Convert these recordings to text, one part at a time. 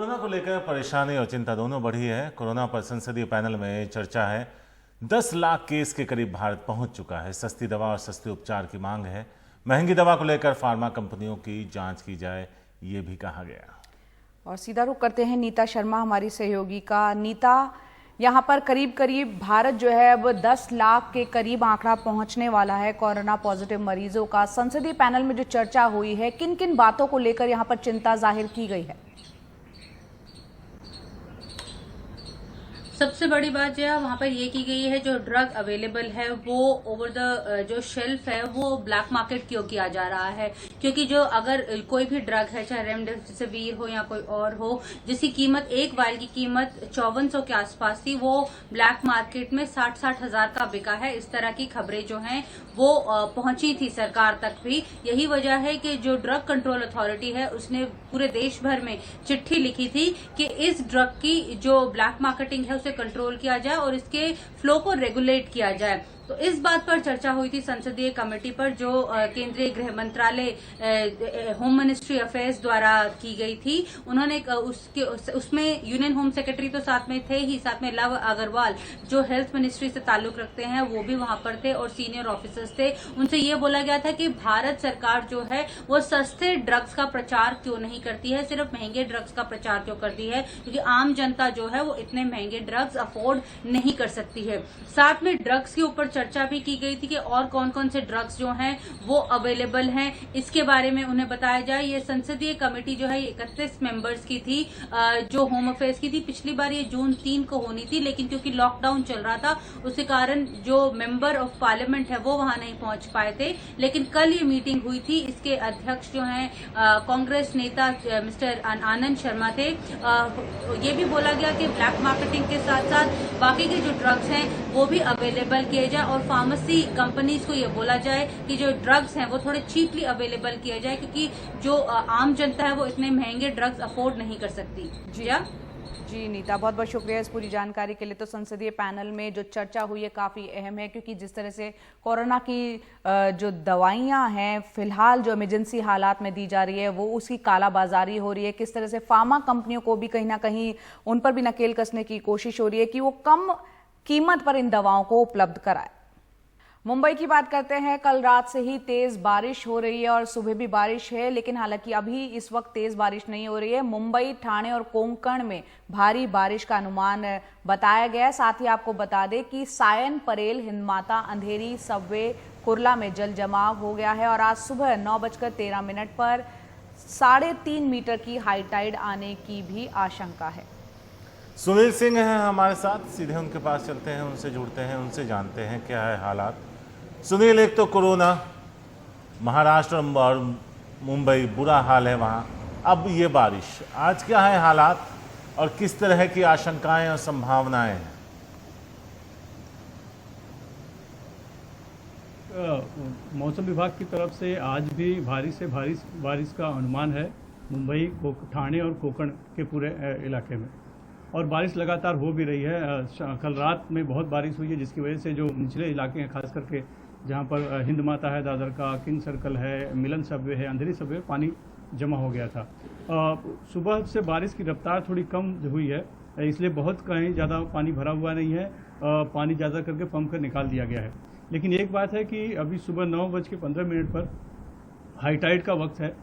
Corona को लेकर परेशानी और चिंता दोनों बढ़ी है। कोरोना पर संसदीय पैनल में चर्चा है। 10 लाख केस के करीब भारत पहुंच चुका है। सस्ती दवा और सस्ते उपचार की मांग है। महंगी दवा को लेकर फार्मा कंपनियों की जांच की जाए, ये भी कहा गया। और सीधा रुख करते हैं नीता शर्मा हमारी सहयोगी का। नीता, यहाँ पर करीब भारत जो है अब 10 लाख के करीब आंकड़ा पहुंचने वाला है कोरोना पॉजिटिव मरीजों का। संसदीय पैनल में जो चर्चा हुई है, किन किन बातों को लेकर यहाँ पर चिंता जाहिर की गई है? सबसे बड़ी बात जो है वहाँ पर ये की गई है, जो ड्रग अवेलेबल है वो ओवर द जो शेल्फ है वो ब्लैक मार्केट क्यों किया जा रहा है, क्योंकि जो अगर कोई भी ड्रग है, चाहे रेमडेसिविर हो या कोई और हो, जिसकी कीमत एक वायल की कीमत 5400 के आसपास थी, वो ब्लैक मार्केट में 60 हजार का बिका है। इस तरह की खबरें जो हैं वो पहुंची थी सरकार तक भी। यही वजह है कि जो ड्रग कंट्रोल अथॉरिटी है उसने पूरे देश भर में चिट्ठी लिखी थी कि इस ड्रग की जो ब्लैक मार्केटिंग है उसे कंट्रोल किया जाए और इसके फ्लो को रेगुलेट किया जाए। तो इस बात पर चर्चा हुई थी संसदीय कमेटी पर, जो केंद्रीय गृह मंत्रालय होम मिनिस्ट्री अफेयर्स द्वारा की गई थी। उन्होंने उसमें यूनियन होम सेक्रेटरी तो साथ में थे ही, साथ में लव अग्रवाल जो हेल्थ मिनिस्ट्री से ताल्लुक रखते हैं वो भी वहां पर थे और सीनियर ऑफिसर्स थे। उनसे ये बोला गया था कि भारत सरकार जो है वो सस्ते ड्रग्स का प्रचार क्यों नहीं करती है, सिर्फ महंगे ड्रग्स का प्रचार क्यों करती है, क्योंकि आम जनता जो है वो इतने महंगे ड्रग्स अफोर्ड नहीं कर सकती है। साथ में ड्रग्स के ऊपर चर्चा भी की गई थी कि और कौन कौन से ड्रग्स जो हैं वो अवेलेबल हैं, इसके बारे में उन्हें बताया जाए। ये संसदीय कमेटी जो है 31 मेंबर्स की थी, जो होम अफेयर्स की थी। पिछली बार ये जून 3 को होनी थी, लेकिन क्योंकि लॉकडाउन चल रहा था उसके कारण जो मेंबर ऑफ पार्लियामेंट है वो वहां नहीं पहुंच पाए थे। लेकिन कल ये मीटिंग हुई थी। इसके अध्यक्ष जो हैं कांग्रेस नेता मिस्टर आनंद शर्मा थे। ये भी बोला गया कि ब्लैक मार्केटिंग के साथ साथ बाकी के जो ड्रग्स हैं वो भी अवेलेबल किए जाए और फार्मेसी कंपनीज को ये बोला जाए कि जो ड्रग्स हैं वो थोड़े चीपली अवेलेबल किए जाए, क्योंकि जो आम जनता है वो इतने महंगे ड्रग्स अफोर्ड नहीं कर सकती। जी नीता, बहुत बहुत शुक्रिया इस पूरी जानकारी के लिए। तो संसदीय पैनल में जो चर्चा हुई है काफ़ी अहम है, क्योंकि जिस तरह से कोरोना की जो दवाइयां हैं फिलहाल जो इमरजेंसी हालात में दी जा रही है वो उसकी कालाबाजारी हो रही है। किस तरह से फार्मा कंपनियों को भी कहीं ना कहीं उन पर भी नकेल कसने की कोशिश हो रही है कि वो कम कीमत पर इन दवाओं को उपलब्ध कराए। मुंबई की बात करते हैं। कल रात से ही तेज बारिश हो रही है और सुबह भी बारिश है, लेकिन हालांकि अभी इस वक्त तेज बारिश नहीं हो रही है। मुंबई, ठाणे और कोंकण में भारी बारिश का अनुमान बताया गया है। साथ ही आपको बता दें कि सायन, परेल, हिंदमाता, अंधेरी, सबवे, कुर्ला में जल जमाव हो गया है और आज सुबह 9:13 पर 3.5 मीटर की हाई टाइड आने की भी आशंका है। सुनील सिंह हैं हमारे साथ, सीधे उनके पास चलते हैं, उनसे जुड़ते हैं, उनसे जानते हैं क्या है हालात। सुनील, एक तो कोरोना, महाराष्ट्र और मुंबई बुरा हाल है वहाँ, अब ये बारिश, आज क्या है हालात और किस तरह की आशंकाएं और संभावनाएं हैं? मौसम विभाग की तरफ से आज भी भारी से भारी बारिश का अनुमान है मुंबई, ठाणे और कोंकण के पूरे इलाके में, और बारिश लगातार हो भी रही है। कल रात में बहुत बारिश हुई है, जिसकी वजह से जो निचले इलाके हैं, खास करके जहां पर हिंद माता है, दादर का किंग सर्कल है, मिलन सबवे है, अंधेरी सबवे, पानी जमा हो गया था। सुबह से बारिश की रफ्तार थोड़ी कम हुई है, इसलिए बहुत कहीं ज़्यादा पानी भरा हुआ नहीं है। पानी ज़्यादा करके पंप कर निकाल दिया गया है। लेकिन एक बात है कि अभी सुबह 9:15 पर हाई टाइड का वक्त है।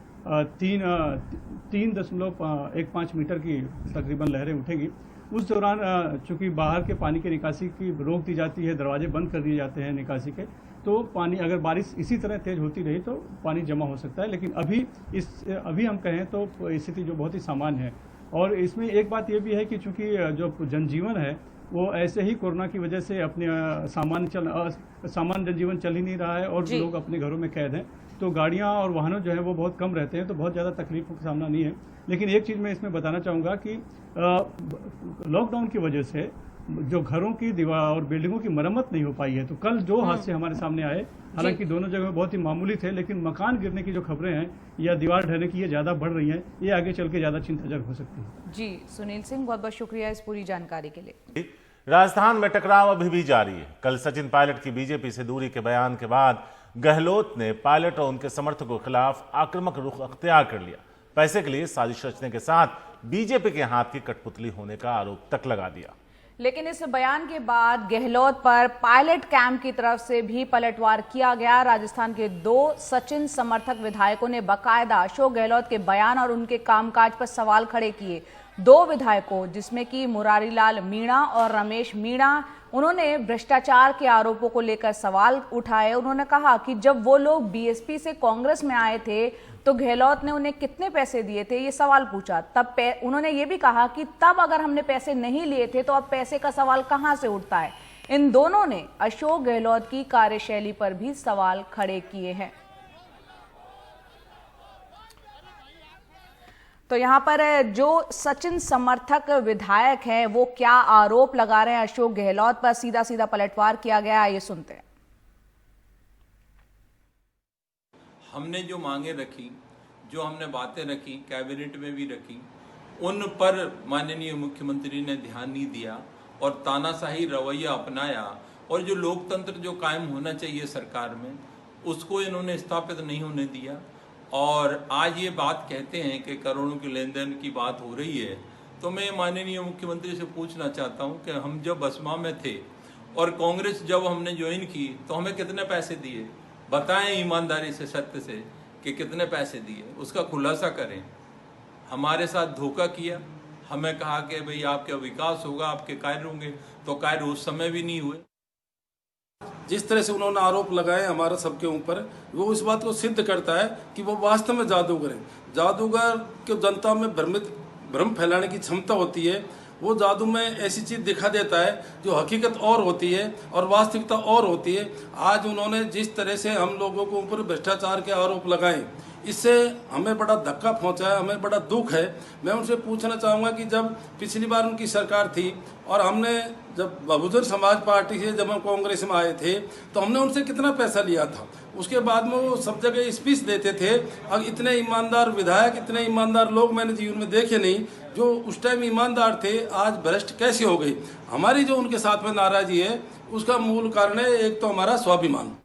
3.15 मीटर की तकरीबन लहरें उठेगी। उस दौरान चूंकि बाहर के पानी की निकासी की रोक दी जाती है, दरवाजे बंद कर दिए जाते हैं निकासी के, तो पानी अगर बारिश इसी तरह तेज होती रही तो पानी जमा हो सकता है। लेकिन अभी हम कहें तो स्थिति जो बहुत ही सामान्य है। और इसमें एक बात ये भी है कि चूंकि जो जनजीवन है वो ऐसे ही कोरोना की वजह से अपने सामान्य जनजीवन चल ही नहीं रहा है और लोग अपने घरों में कैद हैं, तो गाड़ियां और वाहनों जो है वो बहुत कम रहते हैं, तो बहुत ज़्यादा तकलीफों का सामना नहीं है। लेकिन एक चीज़ मैं इसमें बताना चाहूँगा कि लॉकडाउन की वजह से जो घरों की दीवार और बिल्डिंगों की मरम्मत नहीं हो पाई है, तो कल जो हादसे हमारे सामने आए, हालांकि दोनों जगह बहुत ही मामूली थे, लेकिन मकान गिरने की जो खबरें हैं या दीवार ढहने की ये ज़्यादा बढ़ रही हैं, ये आगे चल के ज़्यादा चिंताजनक हो सकती है। जी सुनील सिंह, बहुत बहुत शुक्रिया इस पूरी जानकारी के लिए। राजस्थान में टकराव अभी भी जारी है। कल सचिन पायलट की बीजेपी से दूरी के बयान के बाद गहलोत ने पायलट और उनके समर्थकों के खिलाफ आक्रामक रुख अख्तियार कर लिया। पैसे के लिए साजिश रचने के साथ बीजेपी के हाथ की कठपुतली होने का आरोप तक लगा दिया। लेकिन इस बयान के बाद गहलोत पर पायलट कैंप की तरफ से भी पलटवार किया गया। राजस्थान के 2 सचिन समर्थक विधायकों ने बाकायदा अशोक गहलोत के बयान और उनके कामकाज पर सवाल खड़े किए। 2 विधायकों जिसमें कि मुरारीलाल मीणा और रमेश मीणा, उन्होंने भ्रष्टाचार के आरोपों को लेकर सवाल उठाए। उन्होंने कहा कि जब वो लोग बीएसपी से कांग्रेस में आए थे तो गहलोत ने उन्हें कितने पैसे दिए थे, ये सवाल पूछा। तब उन्होंने ये भी कहा कि तब अगर हमने पैसे नहीं लिए थे तो अब पैसे का सवाल कहां से उठता है। इन दोनों ने अशोक गहलोत की कार्यशैली पर भी सवाल खड़े किए हैं। तो यहां पर जो सचिन समर्थक विधायक हैं वो क्या आरोप लगा रहे हैं अशोक गहलोत पर, सीधा सीधा पलटवार किया गया, ये सुनते हैं। हमने जो मांगे रखी, जो हमने बातें रखी, कैबिनेट में भी रखी, उन पर माननीय मुख्यमंत्री ने ध्यान नहीं दिया और तानाशाही रवैया अपनाया और जो लोकतंत्र जो कायम होना चाहिए सरकार में उसको इन्होंने स्थापित नहीं होने दिया। और आज ये बात कहते हैं कि करोड़ों के लेन देन की बात हो रही है, तो मैं माननीय मुख्यमंत्री से पूछना चाहता हूँ कि हम जब बसपा में थे और कांग्रेस जब हमने ज्वाइन की तो हमें कितने पैसे दिए, बताएं ईमानदारी से, सत्य से कि कितने पैसे दिए, उसका खुलासा करें। हमारे साथ धोखा किया, हमें कहा कि भाई आपका विकास होगा, आपके कार्य होंगे, तो कार्य उस समय भी नहीं हुए। जिस तरह से उन्होंने आरोप लगाए हमारे सबके ऊपर, वो इस बात को सिद्ध करता है कि वो वास्तव में जादूगर हैं। जादूगर को जनता में भ्रम फैलाने की क्षमता होती है। वो जादू में ऐसी चीज़ दिखा देता है जो हकीकत और होती है और वास्तविकता और होती है। आज उन्होंने जिस तरह से हम लोगों को ऊपर भ्रष्टाचार के आरोप लगाए, इससे हमें बड़ा धक्का पहुंचा है, हमें बड़ा दुख है। मैं उनसे पूछना चाहूँगा कि जब पिछली बार उनकी सरकार थी और हमने जब बहुजन समाज पार्टी से जब हम कांग्रेस में आए थे तो हमने उनसे कितना पैसा लिया था, उसके बाद में वो सब जगह स्पीच देते थे। और इतने ईमानदार विधायक, इतने ईमानदार लोग मैंने जीवन में देखे नहीं जो उस टाइम ईमानदार थे, आज भ्रष्ट कैसे हो गई। हमारी जो उनके साथ में नाराजगी है उसका मूल कारण है एक तो हमारा स्वाभिमान।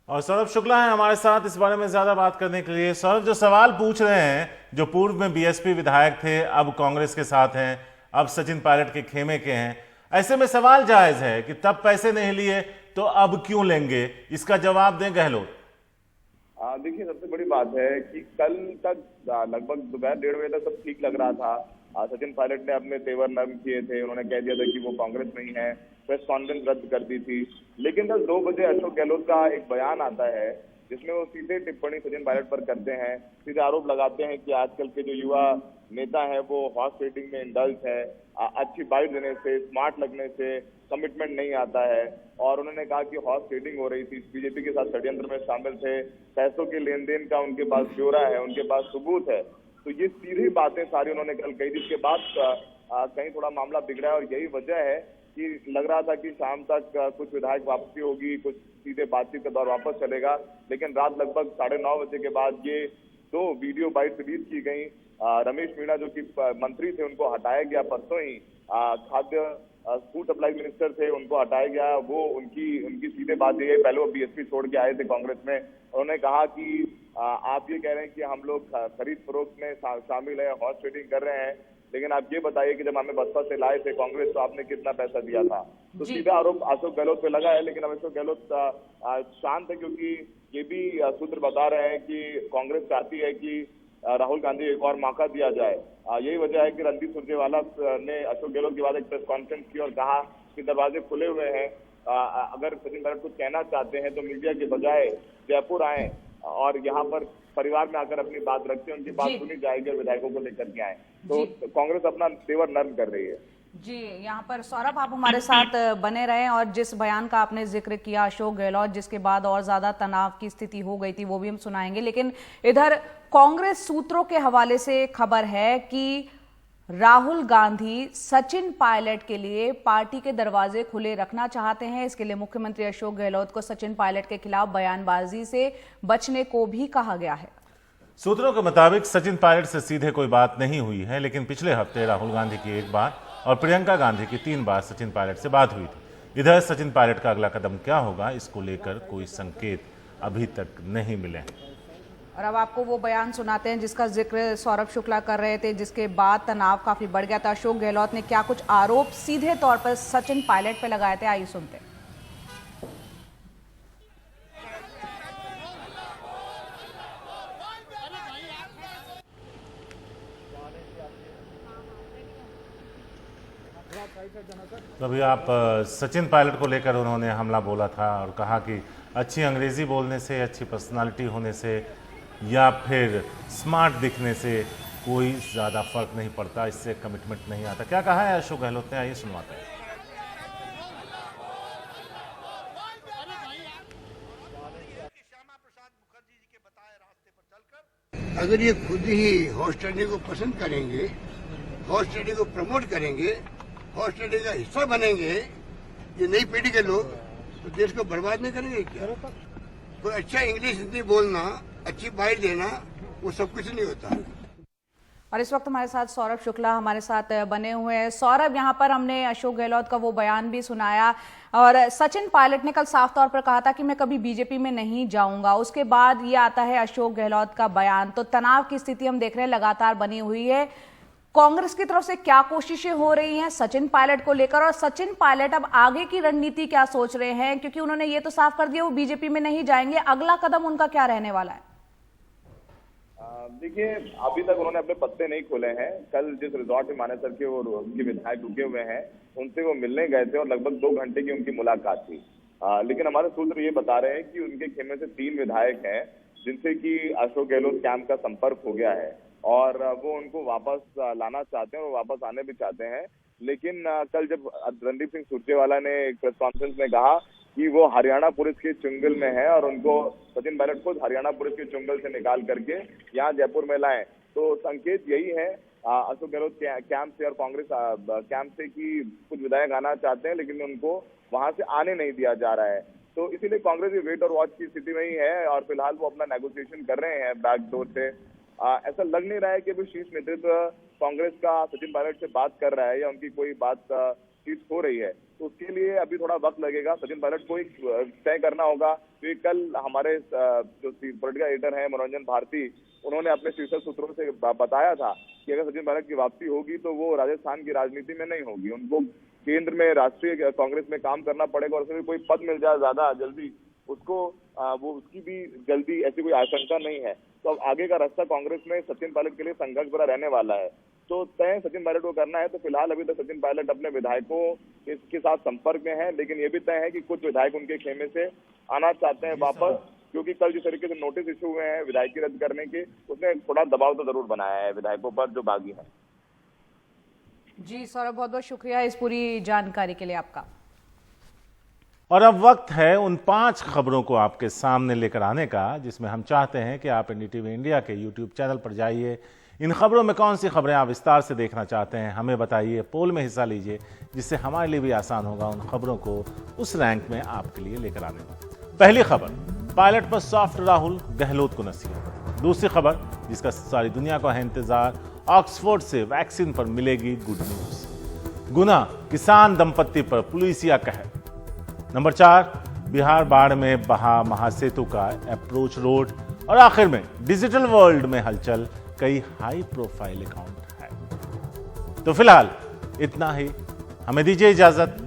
और सौरभ शुक्ला है हमारे साथ इस बारे में ज्यादा बात करने के लिए। सौरभ, जो सवाल पूछ रहे हैं, जो पूर्व में बीएसपी विधायक थे अब कांग्रेस के साथ हैं, अब सचिन पायलट के खेमे के हैं, ऐसे में सवाल जायज है कि तब पैसे नहीं लिए तो अब क्यों लेंगे, इसका जवाब दें गहलोत। देखिए, सबसे बड़ी बात है कि कल तक लगभग दोपहर 1:30 बजे तक सब ठीक लग रहा था। सचिन पायलट ने अपने तेवर नरम किए थे, उन्होंने कह दिया था कि वो कांग्रेस में ही है, प्रेस कॉन्फ्रेंस रद्द कर दी थी। लेकिन कल 2 बजे अशोक गहलोत का एक बयान आता है जिसमें वो सीधे टिप्पणी सचिन पायलट पर करते हैं, सीधे आरोप लगाते हैं कि आजकल के जो युवा नेता है वो हॉर्स ट्रेडिंग में इंडल्ज है, अच्छी बाइट देने से, स्मार्ट लगने से कमिटमेंट नहीं आता है। और उन्होंने कहा कि हॉर्स ट्रेडिंग हो रही थी, बीजेपी के साथ षड्यंत्र में शामिल थे, पैसों के लेन देन का उनके पास ब्यौरा है, उनके पास सबूत है। तो ये सीधी बातें सारी उन्होंने कल कही, जिसके बाद कहीं थोड़ा मामला बिगड़ा है। और यही वजह है कि लग रहा था कि शाम तक कुछ विधायक वापसी होगी, कुछ सीधे बातचीत का दौर वापस चलेगा। लेकिन रात लगभग 9:30 बजे के बाद ये 2 वीडियो बाइट रिलीज की गई। रमेश मीणा जो कि मंत्री थे उनको हटाया गया, परसों ही खाद्य फूड सप्लाई मिनिस्टर थे उनको हटाया गया। वो उनकी सीधे बात ये है, पहले वो बीएसपी छोड़ के आए थे कांग्रेस में, उन्होंने कहा कि आप ये कह रहे हैं कि हम लोग खरीद फरोख्त में शामिल है, हॉर्स ट्रेडिंग कर रहे हैं, लेकिन आप ये बताइए कि जब हमें बसपा से लाए थे कांग्रेस तो आपने कितना पैसा दिया था। तो सीधा आरोप अशोक गहलोत पे लगा है। लेकिन अब अशोक गहलोत शांत है, क्योंकि ये भी सूत्र बता रहे हैं कि कांग्रेस चाहती है कि राहुल गांधी एक और मौका दिया जाए। यही वजह है कि रणदीप सुरजेवाला ने अशोक गहलोत के बाद एक प्रेस कॉन्फ्रेंस की और कहा कि दरवाजे खुले हुए हैं, अगर सचिन पायलट कुछ कहना चाहते हैं तो मीडिया के बजाय जयपुर आए और यहाँ पर परिवार में आकर अपनी बात रखते हैं, उनकी बात सुनी जाएगी और विधायकों को लेकर के आए। तो कांग्रेस अपना तेवर नरम कर रही है। जी, यहाँ पर सौरभ आप हमारे साथ बने रहें और जिस बयान का आपने जिक्र किया अशोक गहलोत, जिसके बाद और ज्यादा तनाव की स्थिति हो गई थी, वो भी हम सुनाएंगे। लेकिन इधर कांग्रेस सूत्रों के हवाले से खबर है कि राहुल गांधी सचिन पायलट के लिए पार्टी के दरवाजे खुले रखना चाहते हैं। इसके लिए मुख्यमंत्री अशोक गहलोत को सचिन पायलट के खिलाफ बयानबाजी से बचने को भी कहा गया है। सूत्रों के मुताबिक सचिन पायलट से सीधे कोई बात नहीं हुई है, लेकिन पिछले हफ्ते राहुल गांधी की 1 बार और प्रियंका गांधी की 3 बार सचिन पायलट से बात हुई थी। इधर सचिन पायलट का अगला कदम क्या होगा, इसको लेकर कोई संकेत अभी तक नहीं मिले हैं। और अब आपको वो बयान सुनाते हैं जिसका जिक्र सौरभ शुक्ला कर रहे थे, जिसके बाद तनाव काफी बढ़ गया था। अशोक गहलोत ने क्या कुछ आरोप सीधे तौर पर सचिन पायलट पे लगाए थे, आइए सुनते हैं। तो अभी आप सचिन पायलट को लेकर उन्होंने हमला बोला था और कहा कि अच्छी अंग्रेजी बोलने से, अच्छी पर्सनालिटी होने से या फिर स्मार्ट दिखने से कोई ज़्यादा फर्क नहीं पड़ता, इससे कमिटमेंट नहीं आता। क्या कहा है अशोक गहलोत ने, आइए सुनवाते हैं। अगर ये खुद ही हॉर्स ट्रेडिंग को पसंद करेंगे, हॉर्स ट्रेडिंग को प्रमोट करेंगे, हॉर्स ट्रेडिंग का हिस्सा बनेंगे, ये नई पीढ़ी के लोग, तो देश को बर्बाद नहीं करेंगे क्या? कोई अच्छा इंग्लिश हिंदी बोलना, अच्छी बाइट देना, वो सब कुछ नहीं होता। और इस वक्त हमारे साथ सौरभ शुक्ला हमारे साथ बने हुए हैं। सौरभ, यहाँ पर हमने अशोक गहलोत का वो बयान भी सुनाया और सचिन पायलट ने कल साफ तौर पर कहा था कि मैं कभी बीजेपी में नहीं जाऊंगा। उसके बाद ये आता है अशोक गहलोत का बयान, तो तनाव की स्थिति हम देख रहे हैं लगातार बनी हुई है। कांग्रेस की तरफ से क्या कोशिशें हो रही हैं सचिन पायलट को लेकर, और सचिन पायलट अब आगे की रणनीति क्या सोच रहे हैं, क्योंकि उन्होंने ये तो साफ कर दिया वो बीजेपी में नहीं जाएंगे, अगला कदम उनका क्या रहने वाला है? देखिए, अभी तक उन्होंने अपने पत्ते नहीं खोले हैं। कल जिस रिजॉर्ट में मानेसर के वो उनके विधायक रुके हुए हैं, उनसे वो मिलने गए थे और लगभग 2 घंटे की उनकी मुलाकात थी। लेकिन हमारे सूत्र ये बता रहे हैं कि उनके खेमे से 3 विधायक हैं जिनसे कि अशोक गहलोत कैंप का संपर्क हो गया है और वो उनको वापस लाना चाहते हैं और वापस आने भी चाहते हैं। लेकिन कल जब रणदीप सिंह सुरजेवाला ने एक प्रेस कॉन्फ्रेंस में कहा कि वो हरियाणा पुलिस के चुंगल में है और उनको सचिन पायलट खुद हरियाणा पुलिस के चुंगल से निकाल करके यहाँ जयपुर में लाएं, तो संकेत यही है अशोक गहलोत कैंप से और कांग्रेस कैंप से कि कुछ विधायक आना चाहते हैं लेकिन उनको वहां से आने नहीं दिया जा रहा है। तो इसीलिए कांग्रेस भी वेट और वॉच की स्थिति में ही है और फिलहाल वो अपना नेगोशिएशन कर रहे हैं बैकडोर से। ऐसा लग नहीं रहा है कि अभी शीर्ष नेतृत्व कांग्रेस का सचिन पायलट से बात कर रहा है या उनकी कोई बात चीज हो रही है, तो उसके लिए अभी थोड़ा वक्त लगेगा। सचिन पायलट को एक तय करना होगा। तो कल हमारे जो पॉलिटिकल एडिटर हैं मनोरंजन भारती, उन्होंने अपने शीर्ष सूत्रों से बताया था कि अगर सचिन पायलट की वापसी होगी तो वो राजस्थान की राजनीति में नहीं होगी, उनको केंद्र में राष्ट्रीय कांग्रेस में काम करना पड़ेगा और उसमें कोई पद मिल जाए ज्यादा जल्दी उसको, वो उसकी भी जल्दी ऐसी कोई आशंका नहीं है। तो अब आगे का रास्ता कांग्रेस में सचिन पायलट के लिए संघर्ष भरा रहने वाला है। तो तय सचिन पायलट को करना है। तो फिलहाल अभी तक सचिन पायलट अपने विधायकों के साथ संपर्क में है, लेकिन ये भी तय है कि कुछ विधायक उनके खेमे से आना चाहते हैं वापस, क्योंकि कल जिस तरीके से नोटिस इशू हुए हैं विधायकी रद्द करने के, उसने थोड़ा दबाव तो जरूर बनाया है विधायकों पर जो बागी हैं। जी सौरभ, बहुत बहुत शुक्रिया इस पूरी जानकारी के लिए आपका। और अब वक्त है उन 5 खबरों को आपके सामने लेकर आने का जिसमें हम चाहते हैं कि आप एनडीटीवी इंडिया के यूट्यूब चैनल पर जाइए। इन खबरों में कौन सी खबरें आप विस्तार से देखना चाहते हैं हमें बताइए, पोल में हिस्सा लीजिए, जिससे हमारे लिए भी आसान होगा उन खबरों को उस रैंक में आपके लिए लेकर आने में। पहली खबर, पायलट पर सॉफ्ट राहुल, गहलोत को नसीहत। दूसरी खबर जिसका सारी दुनिया को है इंतजार, ऑक्सफोर्ड से वैक्सीन पर मिलेगी गुड न्यूज। गुना, किसान दंपत्ति पर पुलिसिया कहर। नंबर 4, बिहार बाढ़ में बहा महासेतु का अप्रोच रोड। और आखिर में डिजिटल वर्ल्ड में हलचल, कई हाई प्रोफाइल अकाउंट है। तो फिलहाल इतना ही, हमें दीजिए इजाजत।